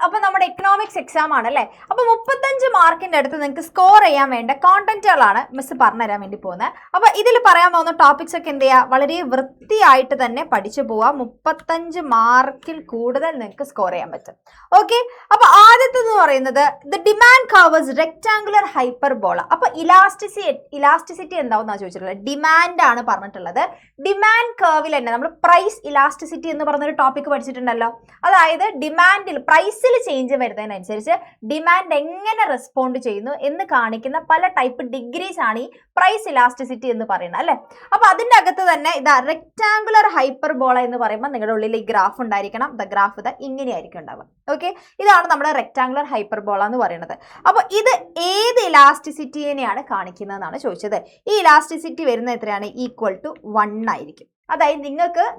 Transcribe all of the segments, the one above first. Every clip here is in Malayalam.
അപ്പൊ നമ്മുടെ എക്കണോമിക്സ് എക്സാം ആണല്ലേ. അപ്പൊ 35 മാർക്കിന്റെ അടുത്ത് നിങ്ങൾക്ക് സ്കോർ ചെയ്യാൻ വേണ്ട കോണ്ടന്റുകളാണ് മിസ് പറഞ്ഞുതരാൻ വേണ്ടി പോകുന്നത്. അപ്പൊ ഇതിൽ പറയാൻ പോകുന്ന ടോപ്പിക്സ് ഒക്കെ എന്ത് ചെയ്യുക, വളരെ വൃത്തിയായിട്ട് തന്നെ പഠിച്ചു പോവാ. 35 മാർക്കിൽ കൂടുതൽ നിങ്ങൾക്ക് സ്കോർ ചെയ്യാൻ പറ്റും. ഓക്കെ, അപ്പൊ ആദ്യത്തെന്ന് പറയുന്നത് the demand curve rectangular hyperbola. അപ്പൊ ഇലാസ്റ്റിസിറ്റി എന്താവുന്ന ചോദിച്ചിട്ടുള്ളത്, ഡിമാൻഡ് ആണ് പറഞ്ഞിട്ടുള്ളത്. ഡിമാൻഡ് കർവിൽ തന്നെ നമ്മൾ പ്രൈസ് ഇലാസ്റ്റിസിറ്റി എന്ന് പറഞ്ഞൊരു ടോപ്പിക് പഠിച്ചിട്ടുണ്ടല്ലോ. അതായത് ഡിമാൻഡിൽ പ്രൈസിൽ ചേഞ്ച് വരുന്നതിനനുസരിച്ച് ഡിമാൻഡ് എങ്ങനെ റെസ്പോണ്ട് ചെയ്യുന്നു എന്ന് കാണിക്കുന്ന പല ടൈപ്പ് ഡിഗ്രീസ് ആണ് ഈ പ്രൈസ് ഇലാസ്റ്റിസിറ്റി എന്ന് പറയുന്നത് അല്ലെ. അപ്പൊ അതിന്റെ അകത്ത് തന്നെ ഇതാ റെക്ടാങ്കുലർ ഹൈപ്പർബോള എന്ന് പറയുമ്പോൾ നിങ്ങളുടെ ഉള്ളിൽ ഈ ഗ്രാഫ് ഉണ്ടായിരിക്കണം. ദ ഗ്രാഫ് ഇതാ ഇങ്ങനെയായിരിക്കും ഉണ്ടാവുക. ഓക്കെ, ഇതാണ് നമ്മുടെ റെക്ടാങ്കുലർ ഹൈപ്പർബോള എന്ന് പറയുന്നത്. അപ്പൊ ഇത് ഏത് ഇലാസ്റ്റിസിറ്റിയെയാണ് കാണിക്കുന്നതെന്നാണ് ചോദിച്ചത്. ഈ ഇലാസ്റ്റിസിറ്റി വരുന്നത് എത്രയാണ്, ഈക്വൽ ടു 1 ആയിരിക്കും. അതായത്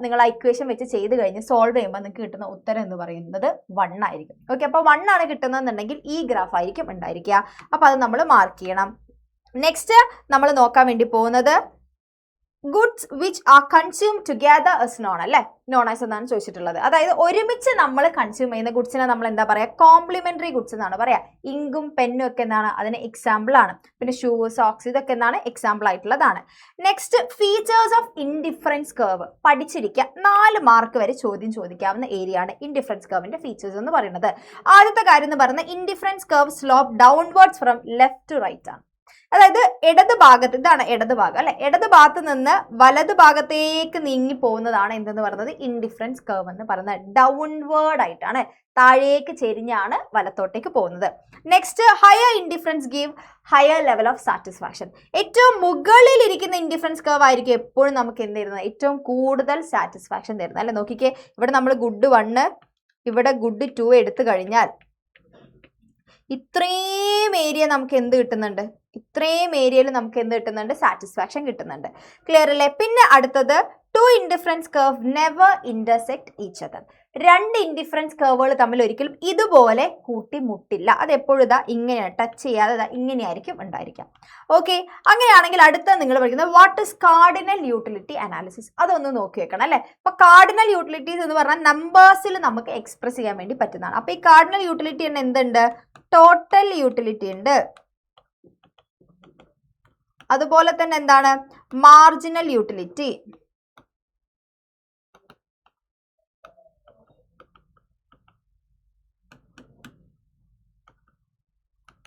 നിങ്ങൾ ഇക്വേഷൻ വെച്ച് ചെയ്ത് കഴിഞ്ഞ് സോൾവ് ചെയ്യുമ്പോൾ നിങ്ങൾക്ക് കിട്ടുന്ന ഉത്തരം എന്ന് പറയുന്നത് 1 ആയിരിക്കും. ഓക്കെ, അപ്പോൾ 1 ആണ് കിട്ടുന്നതെന്നുണ്ടെങ്കിൽ ഈ ഗ്രാഫ് ആയിരിക്കും ഉണ്ടായിരിക്കുക. അപ്പോൾ അത് നമ്മൾ മാർക്ക് ചെയ്യണം. നെക്സ്റ്റ് നമ്മൾ നോക്കാൻ വേണ്ടി പോകുന്നത് goods which are consume together is known അല്ലേ, നോൺ ആസ് എന്നാണ് ചോദിച്ചിട്ടുള്ളത്. അതായത് ഒരുമിച്ച് നമ്മൾ കൺസ്യൂം ചെയ്യുന്ന ഗുഡ്സിനെ നമ്മൾ എന്താ പറയുക, കോംപ്ലിമെന്ററി ഗുഡ്സ് എന്നാണ് പറയാ. ഇങ്കും പെന്നും ഒക്കെ എന്താണ് അതിന് എക്സാമ്പിൾ ആണ്. പിന്നെ ഷൂ, സോക്സ് ഇതൊക്കെ എന്താണ് എക്സാമ്പിൾ ആയിട്ടുള്ളതാണ്. Next features of indifference curve പഠിച്ചിരിക്കുക. 4 മാർക്ക് വരെ ചോദ്യം ചോദിക്കാവുന്ന ഏരിയ ആണ് ഇൻഡിഫറൻസ് കർവിന്റെ ഫീച്ചേഴ്സ് എന്ന് പറയുന്നത്. ആദ്യത്തെ കാര്യം എന്ന് പറയുന്നത് indifference curve slope downwards from left to right ആണ്. അതായത് ഇടത് ഭാഗത്ത്, ഇതാണ് ഇടത് ഭാഗം അല്ലെ, ഇടത് ഭാഗത്ത് നിന്ന് വലത് ഭാഗത്തേക്ക് നീങ്ങി പോകുന്നതാണ് എന്തെന്ന് പറയുന്നത് ഇൻഡിഫറൻസ് കർവ് എന്ന് പറയുന്നത്. ഡൗൺവേർഡ് ആയിട്ടാണ്, താഴേക്ക് ചെരിഞ്ഞാണ് വലത്തോട്ടേക്ക് പോകുന്നത്. Next higher indifference give higher level of satisfaction. ഏറ്റവും മുകളിൽ ഇരിക്കുന്ന ഇൻഡിഫറൻസ് കർവ് ആയിരിക്കും എപ്പോഴും നമുക്ക് എന്ത് തരുന്നത്, ഏറ്റവും കൂടുതൽ സാറ്റിസ്ഫാക്ഷൻ തരുന്നത് അല്ലെ. നോക്കിക്കേ, ഇവിടെ നമ്മൾ ഗുഡ് 1 ഇവിടെ ഗുഡ് 2 എടുത്തു കഴിഞ്ഞാൽ ഇത്രയും ഏരിയ നമുക്ക് എന്ത് കിട്ടുന്നുണ്ട്, ഇത്രയും ഏരിയയിൽ നമുക്ക് എന്ത് കിട്ടുന്നുണ്ട്, സാറ്റിസ്ഫാക്ഷൻ കിട്ടുന്നുണ്ട്. ക്ലിയർ അല്ലേ. പിന്നെ അടുത്തത് two indifference curve never intersect each other. 2 indifference കർവുകൾ തമ്മിൽ ഒരിക്കലും ഇതുപോലെ കൂട്ടിമുട്ടില്ല. അത് എപ്പോഴും ഇതാ ഇങ്ങനെയാണ്, ടച്ച് ചെയ്യാതെ ഇങ്ങനെയായിരിക്കും ഉണ്ടായിരിക്കാം. ഓക്കെ, അങ്ങനെയാണെങ്കിൽ അടുത്ത നിങ്ങൾ പഠിക്കുന്നത് what is cardinal utility analysis. അതൊന്ന് നോക്കി വെക്കണം അല്ലെ. അപ്പൊ കാർഡിനൽ യൂട്ടിലിറ്റീസ് എന്ന് പറഞ്ഞാൽ നമ്പേഴ്സിൽ നമുക്ക് എക്സ്പ്രസ് ചെയ്യാൻ വേണ്ടി പറ്റുന്നതാണ്. അപ്പൊ ഈ കാർഡിനൽ യൂട്ടിലിറ്റി തന്നെ എന്തുണ്ട്, ടോട്ടൽ യൂട്ടിലിറ്റി ഉണ്ട്, അതുപോലെ തന്നെ എന്താണ് marginal utility,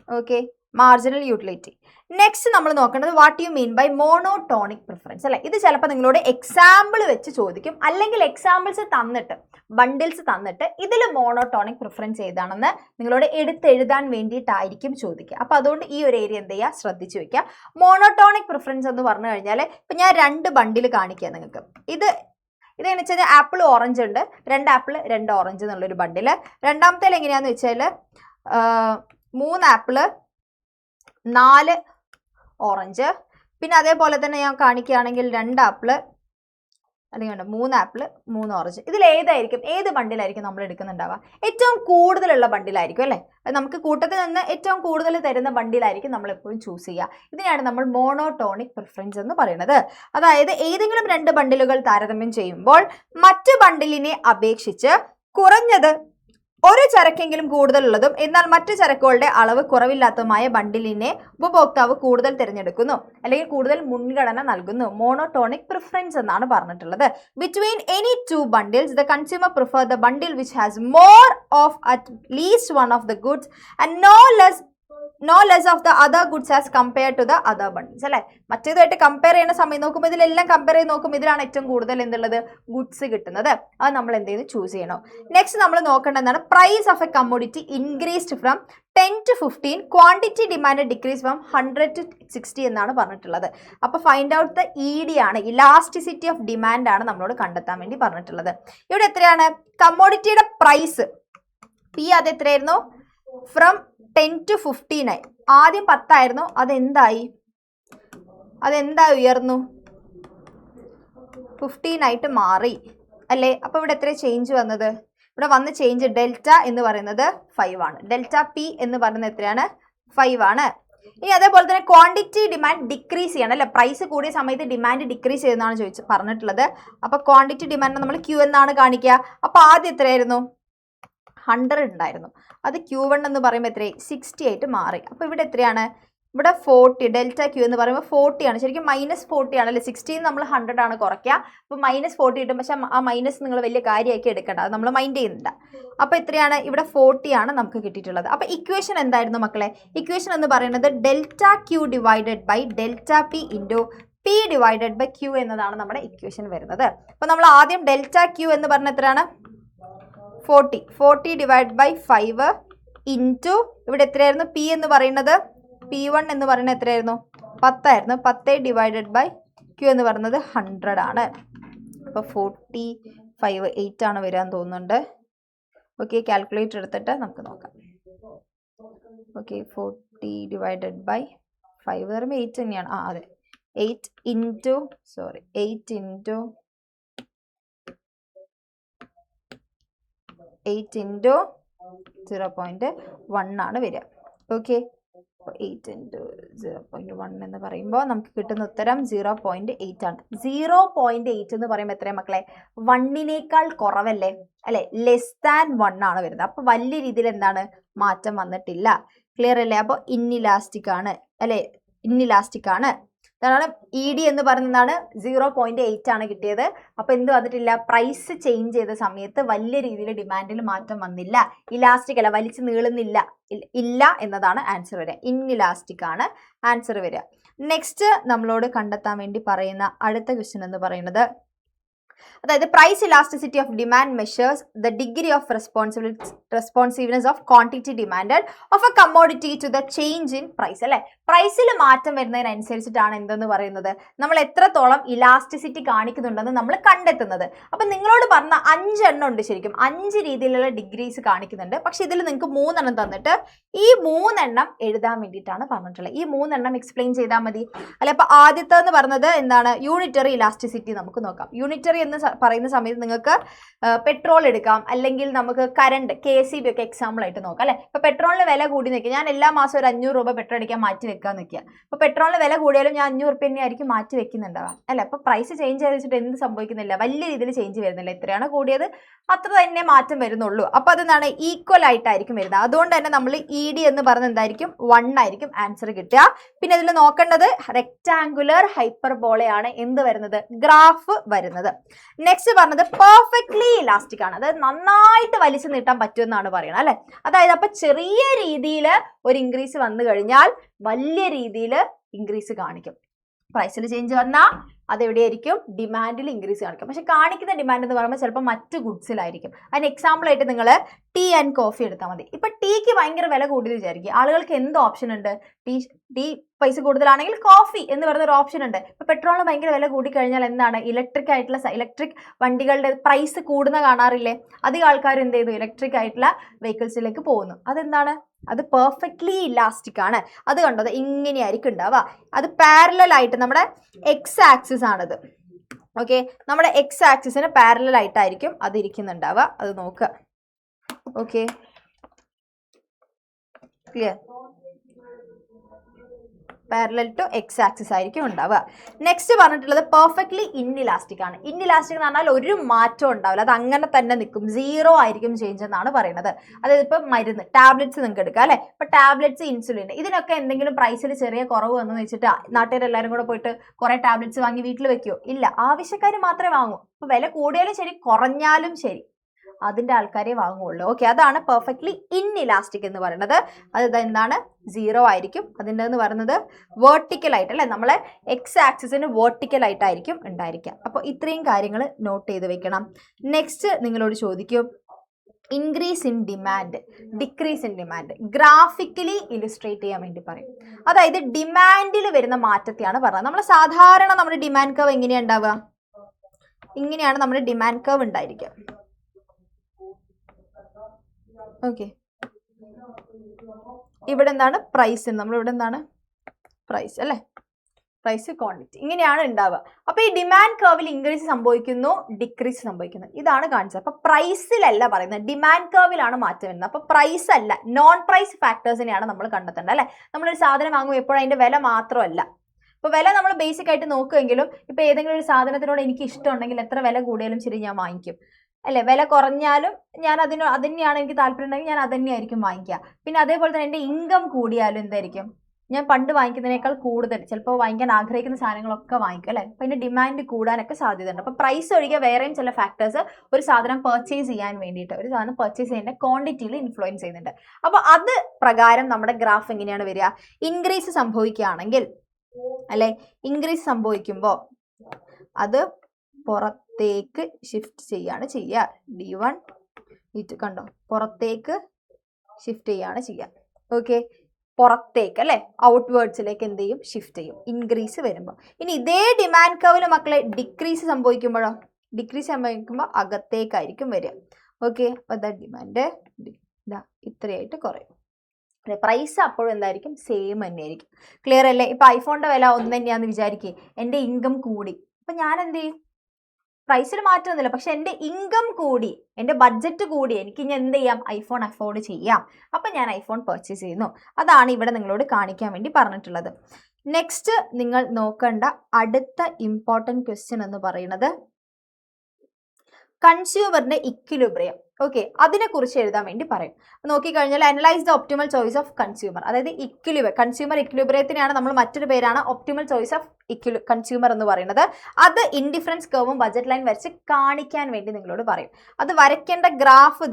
okay, marginal utility. Next നമ്മൾ നോക്കേണ്ടത് what you mean by monotonic preference അല്ലെ. ഇത് ചിലപ്പോൾ നിങ്ങളോട് എക്സാമ്പിൾ വെച്ച് ചോദിക്കും, അല്ലെങ്കിൽ എക്സാമ്പിൾസ് തന്നിട്ട് ബണ്ടിൽസ് തന്നിട്ട് ഇതിൽ മോണോടോണിക് പ്രിഫറൻസ് ഏതാണെന്ന് നിങ്ങളോട് എടുത്തെഴുതാൻ വേണ്ടിയിട്ടായിരിക്കും ചോദിക്കുക. അപ്പോൾ അതുകൊണ്ട് ഈ ഒരു ഏരിയ എന്ത് ചെയ്യുക, ശ്രദ്ധിച്ചു വെക്കുക. മോണോടോണിക് പ്രിഫറൻസ് എന്ന് പറഞ്ഞു കഴിഞ്ഞാൽ ഇപ്പം ഞാൻ 2 ബണ്ടിൽ കാണിക്കുക നിങ്ങൾക്ക്. ഇതെന്ന് വെച്ചാൽ ആപ്പിൾ ഓറഞ്ച് ഉണ്ട്, 2 ആപ്പിൾ 2 ഓറഞ്ച് എന്നുള്ളൊരു ബണ്ടിൽ. രണ്ടാമത്തേൽ എങ്ങനെയാണെന്ന് വെച്ചാൽ 3 ആപ്പിള് 4 ഓറഞ്ച്. പിന്നെ അതേപോലെ തന്നെ ഞാൻ കാണിക്കുകയാണെങ്കിൽ 2 ആപ്പിള് അല്ലെങ്കിൽ 3 ആപ്പിള് 3 ഓറഞ്ച്. ഇതിൽ ഏത് ബണ്ടിലായിരിക്കും നമ്മൾ എടുക്കുന്നുണ്ടാവുക, ഏറ്റവും കൂടുതലുള്ള ബണ്ടിലായിരിക്കും അല്ലേ. നമുക്ക് കൂട്ടത്തിൽ നിന്ന് ഏറ്റവും കൂടുതൽ തരുന്ന ബണ്ടിലായിരിക്കും നമ്മൾ എപ്പോഴും ചൂസ് ചെയ്യുക. ഇതിനെയാണ് നമ്മൾ മോണോടോണിക് പ്രിഫറൻസ് എന്ന് പറയുന്നത്. അതായത് ഏതെങ്കിലും 2 ബണ്ടിലുകൾ താരതമ്യം ചെയ്യുമ്പോൾ മറ്റ് ബണ്ടിലിനെ അപേക്ഷിച്ച് കുറഞ്ഞത് ഒരു ചരക്കെങ്കിലും കൂടുതലുള്ളതും എന്നാൽ മറ്റു ചരക്കുകളുടെ അളവ് കുറവില്ലാത്തതുമായ ബണ്ടിലിനെ ഉപഭോക്താവ് കൂടുതൽ തിരഞ്ഞെടുക്കുന്നു, അല്ലെങ്കിൽ കൂടുതൽ മുൻഗണന നൽകുന്നു. മോണോടോണിക് പ്രിഫറൻസ് എന്നാണ് പറഞ്ഞിട്ടുള്ളത്. Between any 2 bundles the consumer prefer the bundle which has more of at least one of the goods and no less of the other goods as compared to the other bundles അല്ലെ. മറ്റേതായിട്ട് കമ്പയർ ചെയ്യുന്ന സമയം നോക്കുമ്പോൾ ഇതിലെല്ലാം കമ്പയർ ചെയ്ത് നോക്കുമ്പോൾ ഇതിലാണ് ഏറ്റവും കൂടുതൽ എന്തുള്ളത്, ഗുഡ്സ് കിട്ടുന്നത്. അത് നമ്മൾ എന്ത് ചെയ്ത് ചൂസ് ചെയ്യണം. നെക്സ്റ്റ് നമ്മൾ നോക്കേണ്ടതാണ് price of a commodity increased from 10 to 15, quantity demand decrease from 100 to 60 എന്നാണ് പറഞ്ഞിട്ടുള്ളത്. അപ്പോൾ ഫൈൻഡ് ഔട്ട് ദ ED ആണ്, ഇലാസ്റ്റിസിറ്റി ഓഫ് ഡിമാൻഡ് ആണ് നമ്മളോട് കണ്ടെത്താൻ വേണ്ടി പറഞ്ഞിട്ടുള്ളത്. ഇവിടെ എത്രയാണ് കമ്മോഡിറ്റിയുടെ പ്രൈസ്, P അത് എത്രയായിരുന്നു, ഫ്രം 10 to 15 ആയി. ആദ്യം 10 ആയിരുന്നു, അതെന്താ ഉയർന്നു, 15 ആയിട്ട് മാറി അല്ലേ. അപ്പോൾ ഇവിടെ എത്ര ചേഞ്ച് വന്നത്, ഇവിടെ വന്ന ചേഞ്ച് ഡെൽറ്റ എന്ന് പറയുന്നത് 5 ആണ്. ഡെൽറ്റ P എന്ന് പറയുന്നത് എത്രയാണ്, 5 ആണ്. ഇനി അതേപോലെ തന്നെ ക്വാണ്ടിറ്റി ഡിമാൻഡ് ഡിക്രീസ് ചെയ്യണം അല്ലെ. പ്രൈസ് കൂടിയ സമയത്ത് ഡിമാൻഡ് ഡിക്രീസ് ചെയ്യുന്നതാണ് പറഞ്ഞിട്ടുള്ളത്. അപ്പോൾ ക്വാണ്ടിറ്റി ഡിമാൻഡ് നമ്മൾ Q എന്നാണ് കാണിക്കുക. അപ്പോൾ ആദ്യം എത്രയായിരുന്നു, 100 ഉണ്ടായിരുന്നു. അത് Q1 എന്ന് പറയുമ്പോൾ എത്രയായി? 60 ആയിട്ട് മാറി. അപ്പോൾ ഇവിടെ എത്രയാണ്? ഇവിടെ 40, ഡെൽറ്റ ക്യൂ എന്ന് പറയുമ്പോൾ 40 ആണ്. ശരിക്കും -40 ആണല്ലേ. 60 നമ്മൾ 100 ആണ് കുറയ്ക്കുക. അപ്പോൾ -40 കിട്ടും. പക്ഷെ ആ മൈനസ് നിങ്ങൾ വലിയ കാര്യമാക്കി എടുക്കേണ്ട, അത് നമ്മൾ മൈൻഡ് ചെയ്യുന്നില്ല. അപ്പോൾ എത്രയാണ്? ഇവിടെ 40 ആണ് നമുക്ക് കിട്ടിയിട്ടുള്ളത്. അപ്പോൾ ഇക്വേഷൻ എന്തായിരുന്നു മക്കളെ? ഇക്വേഷൻ എന്ന് പറയുന്നത് delta Q divided by delta P into P divided by Q എന്നതാണ് നമ്മുടെ ഇക്വേഷൻ വരുന്നത്. അപ്പോൾ നമ്മൾ ആദ്യം ഡെൽറ്റ ക്യൂ എന്ന് പറഞ്ഞ എത്രയാണ്? 40 ഡിവൈഡ് ബൈ 5 ഇൻറ്റു ഇവിടെ എത്രയായിരുന്നു? പി എന്ന് പറയുന്നത് P1 എന്ന് പറയുന്നത് എത്രയായിരുന്നു? 10 ആയിരുന്നു. 10 ഡിവൈഡഡ് ബൈ ക്യൂ എന്ന് പറയുന്നത് 100 ആണ്. അപ്പോൾ 45 8 ആണ് വരാൻ തോന്നുന്നുണ്ട്. ഓക്കെ, കാൽക്കുലേറ്റർ എടുത്തിട്ട് നമുക്ക് നോക്കാം. ഓക്കെ, 40 ഡിവൈഡഡ് ബൈ 5 പറയുമ്പോൾ 8 തന്നെയാണ്. അതെ, 8 ഇൻറ്റു 0.1 ആണ് വരിക. ഓക്കെ, അപ്പോൾ 8 ഇൻറ്റു 0.1 എന്ന് പറയുമ്പോൾ നമുക്ക് കിട്ടുന്ന ഉത്തരം 0.8 ആണ്. 0.8 എന്ന് പറയുമ്പോൾ എത്രയാണ് മക്കളെ? 1നേക്കാൾ കുറവല്ലേ അല്ലേ? <1 ആണ് വരുന്നത്. അപ്പോൾ വലിയ രീതിയിൽ എന്താണ്? മാറ്റം വന്നിട്ടില്ല. ക്ലിയർ അല്ലേ? അപ്പോൾ ഇൻഇലാസ്റ്റിക് ആണ് അല്ലേ? ഇൻഇലാസ്റ്റിക് ആണ്. അതാണ് ED എന്ന് പറയുന്നതാണ് 0.8 ആണ് കിട്ടിയത്. അപ്പോൾ എന്ത് വന്നിട്ടില്ല? പ്രൈസ് ചേഞ്ച് ചെയ്ത സമയത്ത് വലിയ രീതിയിൽ ഡിമാൻഡിൽ മാറ്റം വന്നില്ല. ഇലാസ്റ്റിക് അല്ല, വലിച്ചു നീളുന്നില്ല, ഇല്ല എന്നതാണ് ആൻസർ വരിക. ഇൻഇലാസ്റ്റിക് ആണ് ആൻസർ വരിക. നെക്സ്റ്റ് നമ്മളോട് കണ്ടെത്താൻ വേണ്ടി പറയുന്ന അടുത്ത ക്വസ്റ്റ്യൻ എന്ന് പറയുന്നത്, അതായത് price elasticity of demand measures the degree of responsiveness of quantity demanded of a commodity to the change in price അല്ലേ? പ്രൈസിൽ മാറ്റം വരുന്നതിനനുസരിച്ചിട്ടാണ് എന്തെന്ന് പറയുന്നത്, നമ്മൾ എത്രത്തോളം ഇലാസ്റ്റിസിറ്റി കാണിക്കുന്നുണ്ടെന്ന് നമ്മൾ കണ്ടെത്തുന്നത്. അപ്പം നിങ്ങളോട് പറഞ്ഞ 5 എണ്ണം ഉണ്ട്. ശരിക്കും 5 രീതിയിലുള്ള ഡിഗ്രീസ് കാണിക്കുന്നുണ്ട്. പക്ഷെ ഇതിൽ നിങ്ങൾക്ക് 3 എണ്ണം തന്നിട്ട് ഈ 3 എണ്ണം എഴുതാൻ വേണ്ടിയിട്ടാണ് പറഞ്ഞിട്ടുള്ളത്. ഈ 3 എണ്ണം എക്സ്പ്ലെയിൻ ചെയ്താൽ മതി അല്ലെ? അപ്പോൾ ആദ്യത്തെന്ന് പറഞ്ഞത് എന്താണ്? യൂണിറ്ററി ഇലാസ്റ്റിസിറ്റി നമുക്ക് നോക്കാം. യൂണിറ്ററി എന്ന് പറയുന്ന സമയത്ത് നിങ്ങൾക്ക് പെട്രോൾ എടുക്കാം, അല്ലെങ്കിൽ നമുക്ക് കറണ്ട് KCB ഒക്കെ എക്സാമ്പിൾ ആയിട്ട് നോക്കാം അല്ലെ? ഇപ്പൊ പെട്രോളിന് വില കൂടി നിൽക്കുക, ഞാൻ എല്ലാ മാസവും ഒരു 500 രൂപ പെട്രോൾ അടിക്കാൻ മാറ്റി വെക്കാൻ നിൽക്കുക. അപ്പൊ പെട്രോളിന് വില കൂടിയാലും ഞാൻ 500 രൂപ തന്നെ ആയിരിക്കും മാറ്റി വെക്കുന്നുണ്ടാവാം അല്ലെ? അപ്പൊ പ്രൈസ് ചേഞ്ച് ചെയ്ത് വെച്ചിട്ട് എന്ത് സംഭവിക്കുന്നില്ല? വലിയ രീതിയിൽ ചേഞ്ച് വരുന്നില്ല. എത്രയാണ് കൂടിയത് അത്ര തന്നെ മാറ്റം വരുന്നുള്ളൂ. അപ്പൊ അതെന്താണ്? ഈക്വൽ ആയിട്ടായിരിക്കും വരുന്നത്. അതുകൊണ്ട് തന്നെ നമ്മൾ ED എന്ന് പറഞ്ഞ എന്തായിരിക്കും? 1 ആയിരിക്കും ആൻസർ കിട്ടുക. പിന്നെ ഇതിൽ നോക്കേണ്ടത് റെക്ടാങ്കുലർ ഹൈപ്പർബോളയാണ് എന്ത് വരുന്നത്? ഗ്രാഫ് വരുന്നത്. നെക്സ്റ്റ് പറഞ്ഞത് പെർഫെക്റ്റ്ലി ഇലാസ്റ്റിക് ആണ്. അതായത് നന്നായിട്ട് വലിച്ചു നീട്ടാൻ പറ്റുമെന്നാണ് പറയുന്നത് അല്ലെ? അതായത് അപ്പൊ ചെറിയ രീതിയിൽ ഒരു ഇൻക്രീസ് വന്നു കഴിഞ്ഞാൽ വലിയ രീതിയിൽ ഇൻക്രീസ് കാണിക്കും. പ്രൈസിൽ ചേഞ്ച് വന്നാൽ അതെവിടെയായിരിക്കും? ഡിമാൻഡിൽ ഇൻക്രീസ് കാണിക്കും. പക്ഷെ കാണിക്കുന്ന ഡിമാൻഡ് എന്ന് പറയുമ്പോൾ ചിലപ്പോൾ മറ്റ് ഗുഡ്സിലായിരിക്കും. അതിന് എക്സാമ്പിൾ ആയിട്ട് നിങ്ങൾ ടീ ആൻഡ് കോഫി എടുത്താൽ മതി. ഇപ്പൊ ടീക്ക് ഭയങ്കര വില കൂടുതൽ വിചാരിക്കും. ആളുകൾക്ക് എന്ത് ഓപ്ഷൻ ഉണ്ട്? ടീ പൈസ കൂടുതലാണെങ്കിൽ കോഫി എന്ന് പറയുന്ന ഒരു ഓപ്ഷൻ ഉണ്ട്. ഇപ്പൊ പെട്രോളിന് ഭയങ്കര വില കൂടിക്കഴിഞ്ഞാൽ എന്താണ്? ഇലക്ട്രിക് വണ്ടികളുടെ പ്രൈസ് കൂടുന്ന കാണാറില്ലേ? അധികം ആൾക്കാർ എന്ത് ചെയ്തു? ഇലക്ട്രിക് ആയിട്ടുള്ള വെഹിക്കിൾസിലേക്ക് പോകുന്നു. അതെന്താണ്? അത് പെർഫെക്റ്റ്ലി ഇലാസ്റ്റിക് ആണ്. അത് കണ്ടത് ഇങ്ങനെയായിരിക്കും ഉണ്ടാവുക. അത് പാരലൽ ആയിട്ട് നമ്മുടെ എക്സ് ആക്സിസ് ആണിത്. ഓക്കെ, നമ്മുടെ എക്സ് ആക്സിസിന് പാരലൽ ആയിട്ടായിരിക്കും അത് ഇരിക്കുന്നുണ്ടാവുക. അത് നോക്കുക. Okay, clear? Parallel to X axis ആയിരിക്കും ഉണ്ടാവുക. നെക്സ്റ്റ് പറഞ്ഞിട്ടുള്ളത് പെർഫെക്റ്റ്ലി ഇൻഇലാസ്റ്റിക് ആണ്. ഇൻഇലാസ്റ്റിക് എന്ന് പറഞ്ഞാൽ ഒരു മാറ്റം ഉണ്ടാവില്ല, അത് അങ്ങനെ തന്നെ നിൽക്കും, 0 ആയിരിക്കും ചേഞ്ച് എന്നാണ് പറയുന്നത്. അതായത് ഇപ്പം മരുന്ന് ടാബ്ലറ്റ്സ് നിങ്ങൾക്ക് എടുക്കാം അല്ലെ? ഇപ്പൊ ടാബ്ലറ്റ്സ്, ഇൻസുലിൻ, ഇതിനൊക്കെ എന്തെങ്കിലും പ്രൈസിൽ ചെറിയ കുറവ് വന്നു വെച്ചിട്ട് നാട്ടുകാരെല്ലാവരും കൂടെ പോയിട്ട് കുറെ ടാബ്ലറ്റ്സ് വാങ്ങി വീട്ടിൽ വെക്കുമോ? ഇല്ല, ആവശ്യക്കാർ മാത്രമേ വാങ്ങൂ. ഇപ്പൊ വില കൂടിയാലും ശരി കുറഞ്ഞാലും ശരി അതിന്റെ ആൾക്കാരെ വാങ്ങുള്ളൂ. ഓക്കെ, അതാണ് പെർഫെക്റ്റ്ലി ഇൻഇലാസ്റ്റിക് എന്ന് പറയുന്നത്. അത് എന്താണ്? 0 ആയിരിക്കും. അതിൻ്റെ എന്ന് പറയുന്നത് വേർട്ടിക്കൽ ആയിട്ട് അല്ലെ? നമ്മളെ എക്സ് ആക്സിസിന് വേർട്ടിക്കൽ ആയിട്ടായിരിക്കും ഉണ്ടായിരിക്കുക. അപ്പോൾ ഇത്രയും കാര്യങ്ങൾ നോട്ട് ചെയ്ത് വെക്കണം. നെക്സ്റ്റ് നിങ്ങളോട് ചോദിക്കും increase in demand, decrease in demand graphically ഇലുസ്ട്രേറ്റ് ചെയ്യാൻ വേണ്ടി പറയും. അതായത് ഡിമാൻഡിൽ വരുന്ന മാറ്റത്തെയാണ് പറയുന്നത്. നമ്മൾ സാധാരണ നമ്മുടെ ഡിമാൻഡ് കർവ് എങ്ങനെയാണ് ഉണ്ടാവുക? ഇങ്ങനെയാണ് നമ്മുടെ ഡിമാൻഡ് കർവ് ഉണ്ടായിരിക്കുക. ഓക്കെ, ഇവിടെ എന്താണ്? പ്രൈസ്. നമ്മളിവിടെ എന്താണ്? പ്രൈസ് അല്ലേ? പ്രൈസ്, ക്വാണ്ടിറ്റി, ഇങ്ങനെയാണ് ഉണ്ടാവുക. അപ്പൊ ഈ ഡിമാൻഡ് കർവിൽ ഇൻക്രീസ് സംഭവിക്കുന്നു, ഡിക്രീസ് സംഭവിക്കുന്നു. ഇതാണ് കാണിച്ചത്. അപ്പൊ പ്രൈസിലല്ല പറയുന്നത്, ഡിമാൻഡ് കർവിലാണ് മാറ്റം വരുന്നത്. അപ്പൊ പ്രൈസ് അല്ല, നോൺ പ്രൈസ് ഫാക്ടേഴ്സിനെയാണ് നമ്മൾ കണ്ടെത്തേണ്ടത് അല്ലെ? നമ്മളൊരു സാധനം വാങ്ങുമ്പോൾ എപ്പോഴും അതിന്റെ വില മാത്രമല്ല. ഇപ്പൊ വില നമ്മൾ ബേസിക് ആയിട്ട് നോക്കുമെങ്കിലും ഇപ്പൊ ഏതെങ്കിലും ഒരു സാധനത്തിനോട് എനിക്ക് ഇഷ്ടമുണ്ടെങ്കിൽ എത്ര വില കൂടിയാലും ശരി ഞാൻ വാങ്ങിക്കും. അല്ലെ? വില കുറഞ്ഞാലും ഞാൻ അത് തന്നെയാണ് എനിക്ക് താല്പര്യം ഉണ്ടെങ്കിൽ ഞാൻ അത് തന്നെയായിരിക്കും വാങ്ങിക്കുക. പിന്നെ അതേപോലെ തന്നെ എൻ്റെ ഇൻകം കൂടിയാലും എന്തായിരിക്കും, ഞാൻ പണ്ട് വാങ്ങിക്കുന്നതിനേക്കാൾ കൂടുതൽ ചിലപ്പോൾ വാങ്ങിക്കാൻ ആഗ്രഹിക്കുന്ന സാധനങ്ങളൊക്കെ വാങ്ങിക്കും അല്ലേ? അപ്പം അതിൻ്റെ ഡിമാൻഡ് കൂടാനൊക്കെ സാധ്യതയുണ്ട്. അപ്പോൾ പ്രൈസ് ഒഴികെ വേറെയും ചില ഫാക്ടേഴ്സ് ഒരു സാധനം പർച്ചേസ് ചെയ്യാൻ വേണ്ടിയിട്ട്, ഒരു സാധനം പർച്ചേസ് ചെയ്യേണ്ട ക്വാണ്ടിറ്റിയിൽ ഇൻഫ്ലുവൻസ് ചെയ്യുന്നുണ്ട്. അപ്പോൾ അത് പ്രകാരം നമ്മുടെ ഗ്രാഫ് എങ്ങനെയാണ് വരിക? ഇൻക്രീസ് സംഭവിക്കുകയാണെങ്കിൽ അല്ലെ, ഇൻക്രീസ് സംഭവിക്കുമ്പോൾ അത് പുറത്തേക്ക് ഷിഫ്റ്റ് ചെയ്യാണ് ചെയ്യുക. D1 D2 കണ്ടോ, പുറത്തേക്ക് ഷിഫ്റ്റ് ചെയ്യാണ് ചെയ്യുക. ഓക്കെ, പുറത്തേക്ക് അല്ലെ, ഔട്ട്വേർഡ്സിലേക്ക് എന്ത് ചെയ്യും, ഷിഫ്റ്റ് ചെയ്യും ഇൻക്രീസ് വരുമ്പോൾ. ഇനി ഇതേ ഡിമാൻഡ് കർവിൽ മക്കളെ ഡിക്രീസ് സംഭവിക്കുമ്പോഴോ, ഡിക്രീസ് സംഭവിക്കുമ്പോൾ അകത്തേക്കായിരിക്കും വരിക. ഓക്കെ, അപ്പോൾ ഇതാ ഡിമാൻഡ് ഇതാ ഇത്രയായിട്ട് കുറയും. അല്ലെ, പ്രൈസ് അപ്പോഴും എന്തായിരിക്കും, സെയിം തന്നെയായിരിക്കും. ക്ലിയർ അല്ലേ? ഇപ്പം ഐഫോണിൻ്റെ വില ഒന്ന് തന്നെയാണെന്ന് വിചാരിക്കുക, എൻ്റെ ഇൻകം കൂടി, അപ്പം ഞാൻ എന്ത് ചെയ്യും, പ്രൈസിൽ മാറ്റമൊന്നുമില്ല, പക്ഷെ എൻ്റെ ഇൻകം കൂടി, എൻ്റെ ബഡ്ജറ്റ് കൂടി, എനിക്ക് ഇനി എന്ത് ചെയ്യാം, ഐഫോൺ അഫോർഡ് ചെയ്യാം. അപ്പം ഞാൻ ഐഫോൺ പർച്ചേസ് ചെയ്യുന്നു. അതാണ് ഇവിടെ നിങ്ങളോട് കാണിക്കാൻ വേണ്ടി പറഞ്ഞിട്ടുള്ളത്. നെക്സ്റ്റ് നിങ്ങൾ നോക്കേണ്ട അടുത്ത ഇമ്പോർട്ടൻറ്റ് ക്വസ്റ്റ്യൻ എന്ന് പറയുന്നത് കൺസ്യൂമറിന്റെ ഇക്വിലിബ്രിയം. ഓക്കെ, അതിനെക്കുറിച്ച് എഴുതാൻ വേണ്ടി പറയും. നോക്കിക്കഴിഞ്ഞാൽ analyse the optimal choice of consumer, അതായത് കൺസ്യൂമർ ഇക്വിലിബ്രിയത്തിനെയാണ് നമ്മൾ മറ്റൊരു പേരാണ് ഒപ്റ്റിമൽ ചോയ്സ് ഓഫ് കൺസ്യൂമർ എന്ന് പറയുന്നത്. അത് ഇൻഡിഫറൻസ് കർവും ബഡ്ജറ്റ് ലൈൻ വരച്ച് കാണിക്കാൻ വേണ്ടി നിങ്ങളോട് പറയും. അത് വരയ്ക്കേണ്ട ഗ്രാഫ്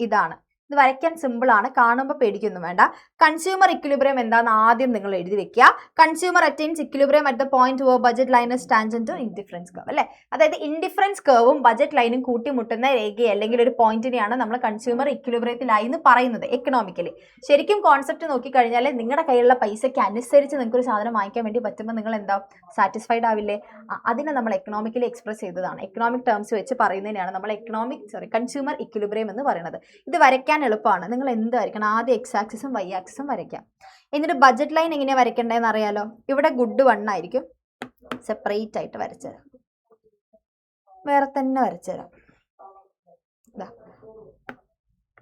ഇതാണ്. ഇത് വരയ്ക്കാൻ സിമ്പിൾ ആണ്, കാണുമ്പോൾ പേടിക്കൊന്നും വേണ്ട. കൺസ്യൂമർ ഇക്വിലിബ്രിയം എന്താണെന്ന് ആദ്യം നിങ്ങൾ എഴുതി വെക്കുക. Consumer attains equilibrium at the point where budget line is tangent to indifference curve അല്ലേ? അതായത് ഇൻഡിഫറൻസ് കർവും ബഡ്ജറ്റ് ലൈനും കൂട്ടിമുട്ടുന്ന രേഖയെ അല്ലെങ്കിൽ ഒരു പോയിന്റിനെയാണ് നമ്മൾ കൺസ്യൂമർ ഇക്വിലിബ്രിയത്തിലായി എന്ന് പറയുന്നത് എക്കണോമിക്കലി. ശരിക്കും കോൺസെപ്റ്റ് നോക്കിക്കഴിഞ്ഞാൽ നിങ്ങളുടെ കയ്യിലുള്ള പൈസയ്ക്ക് അനുസരിച്ച് നിങ്ങൾക്ക് ഒരു സാധനം വാങ്ങിക്കാൻ വേണ്ടി പറ്റുമ്പോൾ നിങ്ങൾ എന്താ സാറ്റിസ്ഫൈഡ് ആവില്ലേ? അതിനെ നമ്മൾ എക്കണോമിക്കലി എക്സ്പ്രസ് ചെയ്തതാണ്. എക്കണോമിക് ടേംസ് വെച്ച് പറയുന്നതിനാണ് നമ്മൾ കൺസ്യൂമർ ഇക്വിലിബ്രിയം എന്ന് പറയുന്നത്. ഇത് വരയ്ക്കാൻ എളുപ്പമാണ്. നിങ്ങൾ എന്ത് വരയ്ക്കണം, ആദ്യം എക്സ് ആക്സിസും വൈ ആക്സിസും വരയ്ക്കാം. എന്നിട്ട് ബഡ്ജറ്റ് ലൈൻ എങ്ങനെയാണ് വരയ്ക്കേണ്ടതെന്ന് അറിയാലോ. ഇവിടെ ഗുഡ് 1 ആയിരിക്കും, സെപ്പറേറ്റ് ആയിട്ട് വരച്ചുതരാം, വേറെ തന്നെ വരച്ചുതരാം.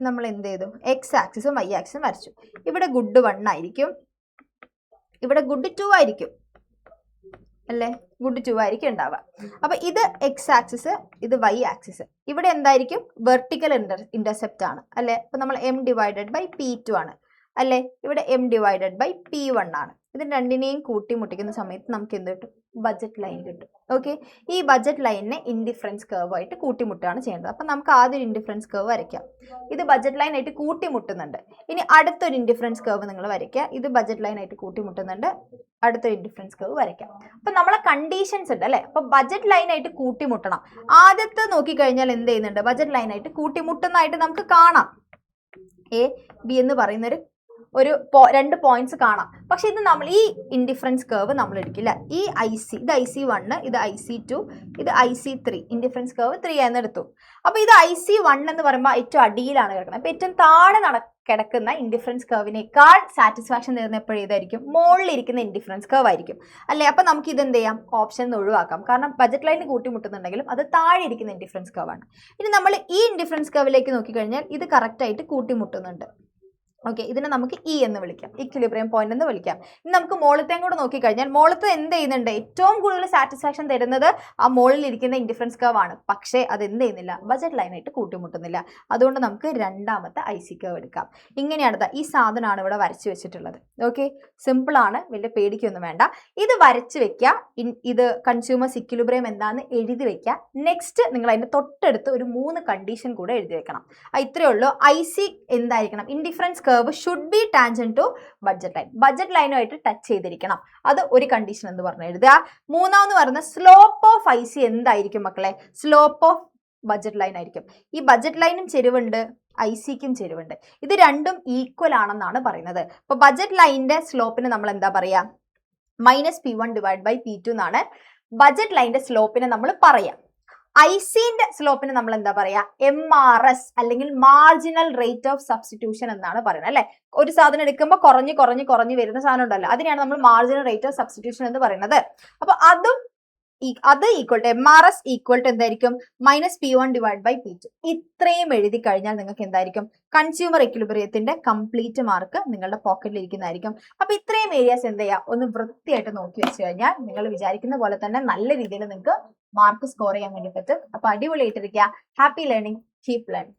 നമ്മൾ എന്ത് ചെയ്തു, എക്സ് ആക്സിസും വൈ ആക്സിസും വരച്ചു. ഇവിടെ ഗുഡ് 1 ആയിരിക്കും, ഇവിടെ ഗുഡ് 2 ആയിരിക്കും അല്ലേ? ഗുഡ് 2 ആയിരിക്കും ഉണ്ടാവുക. അപ്പൊ ഇത് എക്സ് ആക്സിസ്, ഇത് വൈ ആക്സിസ്. ഇവിടെ എന്തായിരിക്കും, വെർട്ടിക്കൽ ഇന്റർസെപ്റ്റ് ആണ് അല്ലെ? അപ്പൊ നമ്മൾ M/P2 ആണ് അല്ലെ? ഇവിടെ M/P1 ആണ്. ഇത് രണ്ടിനെയും കൂട്ടിമുട്ടിക്കുന്ന സമയത്ത് നമുക്ക് എന്ത് കിട്ടും, ബഡ്ജറ്റ് ലൈൻ കിട്ടും. ഓക്കെ, ഈ ബഡ്ജറ്റ് ലൈനിനെ ഇൻഡിഫറൻസ് കർവ് ആയിട്ട് കൂട്ടിമുട്ടുകയാണ് ചെയ്യേണ്ടത്. അപ്പം നമുക്ക് ആദ്യം ഇൻഡിഫറൻസ് കർവ് വരയ്ക്കാം. ഇത് ബഡ്ജറ്റ് ലൈൻ ആയിട്ട് കൂട്ടിമുട്ടുന്നുണ്ട്. ഇനി അടുത്തൊരു ഇൻഡിഫറൻസ് കർവ് നിങ്ങൾ വരയ്ക്കുക. ഇത് ബഡ്ജറ്റ് ലൈൻ ആയിട്ട് കൂട്ടിമുട്ടുന്നുണ്ട്, അടുത്തൊരു ഇൻഡിഫറൻസ് കർവ് വരയ്ക്കാം. അപ്പം നമ്മളെ കണ്ടീഷൻസ് ഉണ്ട് അല്ലേ? അപ്പം ബഡ്ജറ്റ് ലൈൻ ആയിട്ട് കൂട്ടിമുട്ടണം. ആദ്യത്തെ നോക്കിക്കഴിഞ്ഞാൽ എന്ത് ചെയ്യുന്നുണ്ട്, ബഡ്ജറ്റ് ലൈൻ ആയിട്ട് കൂട്ടിമുട്ടുന്നതായിട്ട് നമുക്ക് കാണാം. A-B എന്ന് പറയുന്നൊരു രണ്ട് പോയിന്റ്സ് കാണാം. പക്ഷെ ഇത് നമ്മൾ ഈ ഇൻഡിഫറൻസ് കർവ് നമ്മൾ എടുക്കില്ല. ഈ IC, ഇത് IC1, ഇത് IC2, ഇത് IC3, ഇൻഡിഫറൻസ് കർവ് 3 എന്ന് എടുത്തു. അപ്പൊ ഇത് IC1 എന്ന് പറയുമ്പോൾ ഏറ്റവും അടിയിലാണ് കിടക്കുന്നത്. അപ്പൊ ഏറ്റവും താഴെ കിടക്കുന്ന ഇൻഡിഫറൻസ് കർവിനേക്കാൾ സാറ്റിസ്ഫാക്ഷൻ തരുന്ന എപ്പോഴും ഇതായിരിക്കും, മുകളിലിരിക്കുന്ന ഇൻഡിഫറൻസ് കർവ് ആയിരിക്കും അല്ലേ? അപ്പൊ നമുക്ക് ഇത് എന്ത് ചെയ്യാം, ഓപ്ഷൻ ഒഴിവാക്കാം. കാരണം ബഡ്ജറ്റ് ലൈനിന് കൂട്ടിമുട്ടുന്നുണ്ടെങ്കിലും അത് താഴെ ഇരിക്കുന്ന ഇൻഡിഫറൻസ് കർവ് ആണ്. ഇനി നമ്മൾ ഈ ഇൻഡിഫറൻസ് കർവിലേക്ക് നോക്കിക്കഴിഞ്ഞാൽ ഇത് കറക്റ്റ് ആയിട്ട് കൂട്ടിമുട്ടുന്നുണ്ട്. ഓക്കെ, ഇതിനെ നമുക്ക് ഇ എന്ന് വിളിക്കാം, ഇക്വിലിബ്രിയം പോയിന്റ് എന്ന് വിളിക്കാം. ഇനി നമുക്ക് മോളത്തെയും കൂടെ നോക്കിക്കഴിഞ്ഞാൽ മോളത്ത് എന്ത് ചെയ്യുന്നുണ്ട്, ഏറ്റവും കൂടുതൽ സാറ്റിസ്ഫാക്ഷൻ തരുന്നത് ആ മോളിൽ ഇരിക്കുന്ന ഇൻഡിഫറൻസ് കർവ് ആണ്. പക്ഷേ അത് എന്ത് ചെയ്യുന്നില്ല, ബഡ്ജറ്റ് ലൈനായിട്ട് കൂട്ടിമുട്ടുന്നില്ല. അതുകൊണ്ട് നമുക്ക് രണ്ടാമത്തെ IC കർവ് എടുക്കാം. ഇങ്ങനെയാണ് ഈ സാധനമാണ് ഇവിടെ വരച്ചു വെച്ചിട്ടുള്ളത്. ഓക്കെ, സിമ്പിൾ ആണ്, വലിയ പേടിക്കൊന്നും വേണ്ട. ഇത് വരച്ച് വെക്കുക. ഇത് കൺസ്യൂമേഴ്സ് ഇക്വിലിബ്രിയം എന്താണെന്ന് എഴുതി വെക്കുക. നെക്സ്റ്റ് നിങ്ങൾ അതിൻ്റെ തൊട്ടടുത്ത് ഒരു 3 കണ്ടീഷൻ കൂടെ എഴുതി വെക്കണം. ഇത്രയേ ഉള്ളൂ. IC എന്തായിരിക്കണം, indifference curve should be tangent to budget line, budget ലൈനുമായിട്ട് ടച്ച് ചെയ്തിരിക്കണം. അത് ഒരു കണ്ടീഷൻ എന്ന് പറഞ്ഞ് എഴുതുക. മൂന്നാമെന്ന് പറയുന്നത് സ്ലോപ്പ് ഓഫ് IC എന്തായിരിക്കും മക്കളെ, സ്ലോപ്പ് ഓഫ് ബഡ്ജറ്റ് ലൈൻ ആയിരിക്കും. ഈ ബഡ്ജറ്റ് ലൈനും ചെരിവുണ്ട്, ICക്കും ചെരിവുണ്ട്. ഇത് രണ്ടും ഈക്വൽ ആണെന്നാണ് പറയുന്നത്. അപ്പൊ ബഡ്ജറ്റ് ലൈനിന്റെ സ്ലോപ്പിന് നമ്മൾ എന്താ പറയാ, -P1/P2 എന്നാണ് ബഡ്ജറ്റ് ലൈനിന്റെ സ്ലോപ്പിനെ നമ്മൾ പറയാം. ICന്റെ സ്ലോപ്പിന് നമ്മൾ എന്താ പറയാ, MRS അല്ലെങ്കിൽ മാർജിനൽ റേറ്റ് ഓഫ് സബ്സ്റ്റിറ്റ്യൂഷൻ എന്നാണ് പറയുന്നത് അല്ലെ? ഒരു സാധനം എടുക്കുമ്പോൾ കുറഞ്ഞ് വരുന്ന സാധനം ഉണ്ടല്ലോ, അതിനെയാണ് നമ്മൾ മാർജിനൽ റേറ്റ് ഓഫ് സബ്സ്റ്റിറ്റ്യൂഷൻ എന്ന് പറയുന്നത്. അപ്പൊ അത് equal to MRS equal to എന്തായിരിക്കും, -P1/P2. ഇത്രയും എഴുതി കഴിഞ്ഞാൽ നിങ്ങൾക്ക് എന്തായിരിക്കും, കൺസ്യൂമർ ഇക്വിലിബ്രിയത്തിന്റെ കംപ്ലീറ്റ് മാർക്ക് നിങ്ങളുടെ പോക്കറ്റിൽ ഇരിക്കുന്നതായിരിക്കും. അപ്പൊ ഇത്രയും ഇത്രയും ഏരിയാസ് എന്ത് ചെയ്യുക, ഒന്ന് വൃത്തിയായിട്ട് നോക്കി വെച്ച് കഴിഞ്ഞാൽ നിങ്ങൾ വിചാരിക്കുന്ന പോലെ തന്നെ നല്ല രീതിയിൽ നിങ്ങൾക്ക് മാർക്ക് സ്കോർ ചെയ്യാൻ വേണ്ടി പറ്റും. അപ്പൊ അടിപൊളിയായിട്ടിരിക്കുക. Happy learning, keep learning.